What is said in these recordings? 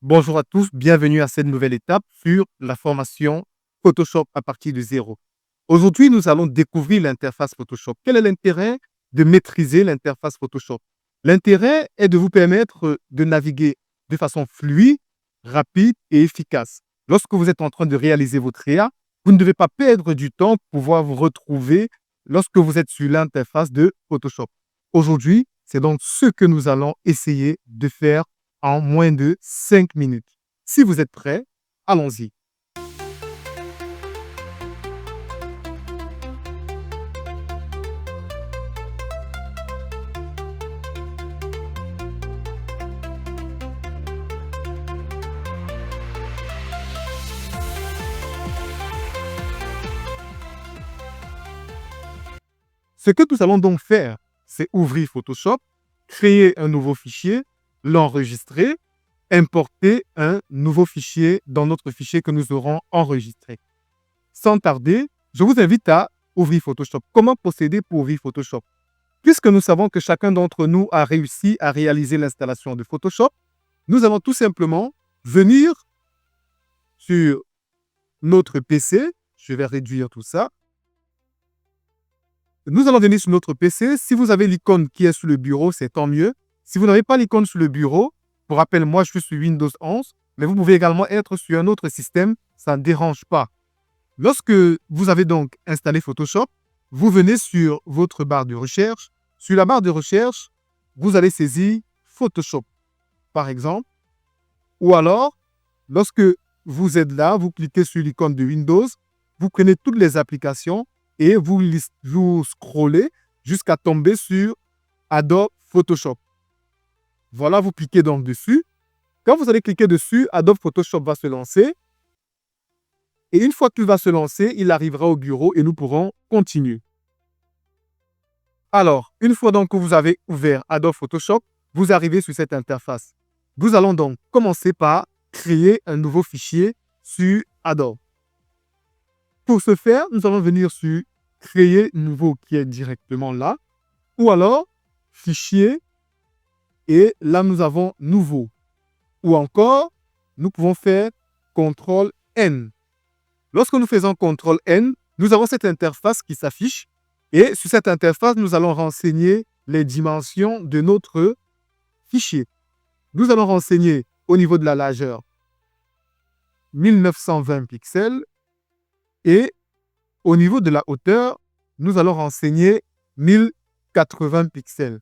Bonjour à tous, bienvenue à cette nouvelle étape sur la formation Photoshop à partir de zéro. Aujourd'hui, nous allons découvrir l'interface Photoshop. Quel est l'intérêt de maîtriser l'interface Photoshop? L'intérêt est de vous permettre de naviguer de façon fluide, rapide et efficace. Lorsque vous êtes en train de réaliser votre réa, vous ne devez pas perdre du temps pour pouvoir vous retrouver lorsque vous êtes sur l'interface de Photoshop. Aujourd'hui, c'est donc ce que nous allons essayer de faire en moins de 5 minutes. Si vous êtes prêts, allons-y. Ce que nous allons donc faire, c'est ouvrir Photoshop, créer un nouveau fichier, l'enregistrer, importer un nouveau fichier dans notre fichier que nous aurons enregistré. Sans tarder, je vous invite à ouvrir Photoshop. Comment procéder pour ouvrir Photoshop? Puisque nous savons que chacun d'entre nous a réussi à réaliser l'installation de Photoshop, nous allons tout simplement venir sur notre PC. Je vais réduire tout ça. Nous allons venir sur notre PC. Si vous avez l'icône qui est sur le bureau, c'est tant mieux. Si vous n'avez pas l'icône sur le bureau, pour rappel, moi, je suis sur Windows 11, mais vous pouvez également être sur un autre système. Ça ne dérange pas. Lorsque vous avez donc installé Photoshop, vous venez sur votre barre de recherche. Sur la barre de recherche, vous allez saisir Photoshop, par exemple. Ou alors, lorsque vous êtes là, vous cliquez sur l'icône de Windows, vous prenez toutes les applications et vous scrollez jusqu'à tomber sur Adobe Photoshop. Voilà, vous cliquez donc dessus. Quand vous allez cliquer dessus, Adobe Photoshop va se lancer. Et une fois qu'il va se lancer, il arrivera au bureau et nous pourrons continuer. Alors, une fois donc que vous avez ouvert Adobe Photoshop, vous arrivez sur cette interface. Nous allons donc commencer par créer un nouveau fichier sur Adobe. Pour ce faire, nous allons venir sur Créer nouveau qui est directement là, ou alors Fichier, et là nous avons Nouveau. Ou encore, nous pouvons faire CTRL-N. Lorsque nous faisons CTRL-N, nous avons cette interface qui s'affiche et sur cette interface, nous allons renseigner les dimensions de notre fichier. Nous allons renseigner au niveau de la largeur 1920 pixels et au niveau de la hauteur, nous allons renseigner 1080 pixels.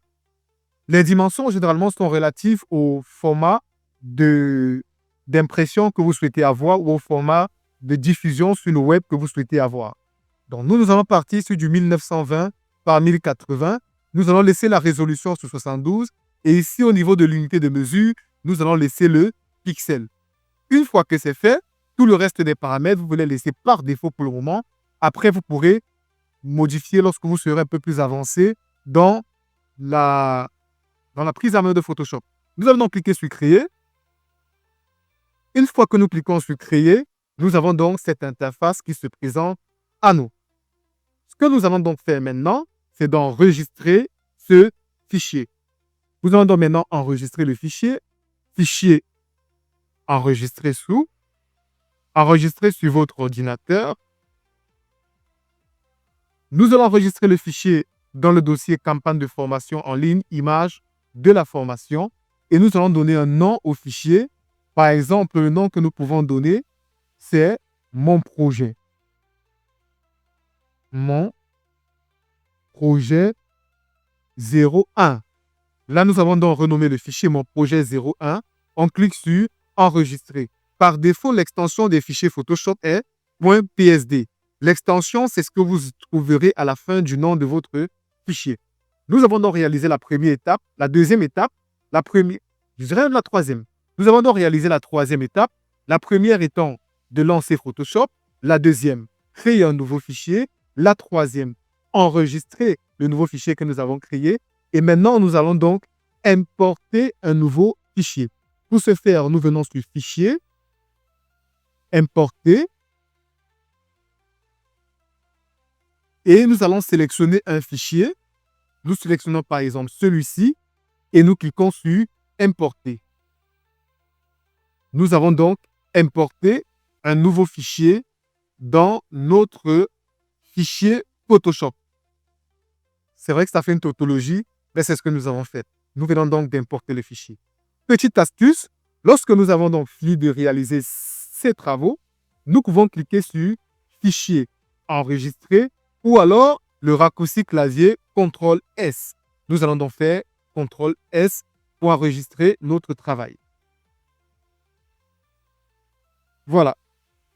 Les dimensions, généralement, sont relatives au format d'impression que vous souhaitez avoir ou au format de diffusion sur le web que vous souhaitez avoir. Donc, nous allons partir sur du 1920 par 1080. Nous allons laisser la résolution sur 72. Et ici, au niveau de l'unité de mesure, nous allons laisser le pixel. Une fois que c'est fait, tout le reste des paramètres, vous les laisser par défaut pour le moment. Après, vous pourrez modifier lorsque vous serez un peu plus avancé dans la prise en main de Photoshop. Nous allons donc cliquer sur Créer. Une fois que nous cliquons sur Créer, nous avons donc cette interface qui se présente à nous. Ce que nous allons donc faire maintenant, c'est d'enregistrer ce fichier. Nous allons donc maintenant enregistrer le fichier. Fichier enregistré sur votre ordinateur. Nous allons enregistrer le fichier dans le dossier campagne de formation en ligne, images de la formation. Et nous allons donner un nom au fichier. Par exemple, le nom que nous pouvons donner, c'est mon projet. Mon projet 01. Là, nous avons donc renommé le fichier mon projet 01. On clique sur enregistrer. Par défaut, l'extension des fichiers Photoshop est .psd. L'extension, c'est ce que vous trouverez à la fin du nom de votre fichier. Nous avons donc réalisé la première étape, la deuxième étape, la troisième. Nous avons donc réalisé la troisième étape, la première étant de lancer Photoshop, la deuxième, créer un nouveau fichier, la troisième, enregistrer le nouveau fichier que nous avons créé. Et maintenant, nous allons donc importer un nouveau fichier. Pour ce faire, nous venons sur Fichier, Importer, et nous allons sélectionner un fichier. Nous sélectionnons par exemple celui-ci et nous cliquons sur Importer. Nous avons donc importé un nouveau fichier dans notre fichier Photoshop. C'est vrai que ça fait une tautologie, mais c'est ce que nous avons fait. Nous venons donc d'importer le fichier. Petite astuce, lorsque nous avons donc fini de réaliser ces travaux, nous pouvons cliquer sur Fichier, Enregistrer ou alors le raccourci clavier CTRL-S. Nous allons donc faire CTRL-S pour enregistrer notre travail. Voilà,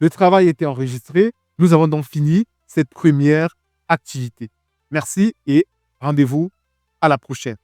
le travail était enregistré. Nous avons donc fini cette première activité. Merci et rendez-vous à la prochaine.